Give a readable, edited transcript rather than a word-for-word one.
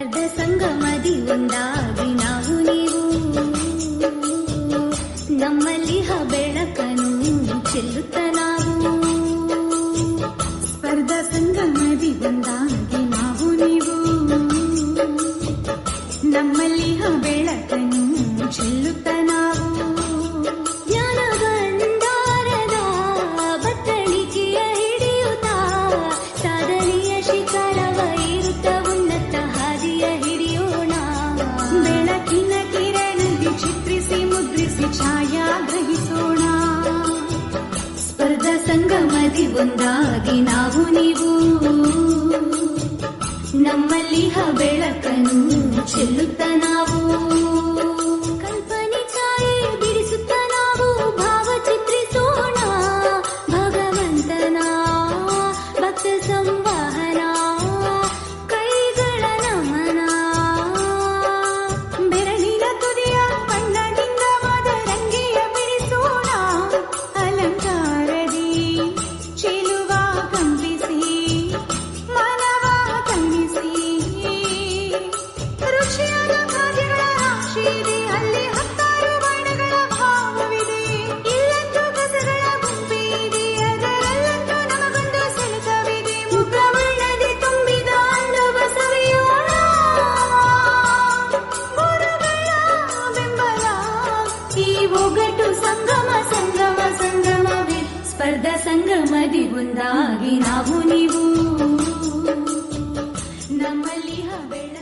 ಸಂಗಮದಿ ಒಂದಾಗಿ ನಾವು ನೀವು ನಮ್ಮಲ್ಲಿ ಬೆಳಕನ್ನು ಚೆಲ್ಲುತ್ತ ನಾವು ಸ್ಪರ್ಧಾ ಸಂಗಮದಿ ಒಂದಾಗಿ ನಾವು ನೀವು ನಮ್ಮಲ್ಲಿ ಬೆಳಕನ್ನು ಚೆಲ್ಲುತ್ತ ನಾವು ಜ್ಞಾನ ಭಂಡಾರದ ಬತ್ತಳಿಕೆಯ ಹಿಡಿಯುತ್ತ ಸಾಧನೆಯ ಶಿಖರವ ಇರುತ್ತ ಉನ್ನತ ಹಾದಿಯ ಹಿಡಿಯೋಣ ಬೆಳಕಿನ ಕಿರಣದಿ ಚಿತ್ರಿಸಿ ಮುದ್ರಿಸಿ ಛಾಯಾ ಗ್ರಹಿಸೋಣ ಸ್ಪರ್ಧಾ ಸಂಗಮದಿ ಒಂದಾಗಿ ನಾವು ನೀವು ನಮ್ಮಲ್ಲಿ ಬೆಳಕನ್ನು ಚೆಲ್ಲುತ್ತ ನಾವು ಕಲ್ಪನೆ ಛಾಯೆ ಬಿಡಿಸುತ್ತ ನಾವು ಭಾವ ಚಿತ್ರಿಸೋಣ ಭಗವಂತನ ಭಕ್ತ ಸಂವಹನ ಕೈಗಳ ನಮನ ಬೆರಳಿನ ತುದಿಯ ಬಣ್ಣದಿಂದ ರಂಗೆಯ ಬಿಡಿಸೋಣ ಅಲಂಕಾರದಿ ಚೆಲುವ ಕಂಪಿಸಿ ಮನವ ತಣಿಸಿ ರುಚಿಯಾದ ಖಾದ್ಯಗಳ ರಾಶಿಯಿದೆ ಅಲ್ಲಿ ಹತ್ತಾರು ಬಣ್ಣಗಳ ಭಾವವಿದೆ ಇಲ್ಲಂತೂ ಕಸಗಳ ಗುಂಪೆ ಇದೆ ಅದರಲ್ಲಂತೂ ನಮಗೊಂದು ಸೆಳೆತವಿದೆ ಮುಖವರ್ಣದೆ ತುಂಬಿದ ಅಂದವ ಸವಿಯೋಣ ಗುರುಗಳ ಬೆಂಬಲ ಈ ಒಗಟು ಸಂಗಮ ಸಂಗಮ ಸಂಗಮವೇ ಸ್ಪರ್ಧಾ ಸಂಗಮದಿ ಒಂದಾಗಿ ನಾವು ನೀವು ನಮ್ಮಲ್ಲಿ ಬೆಳ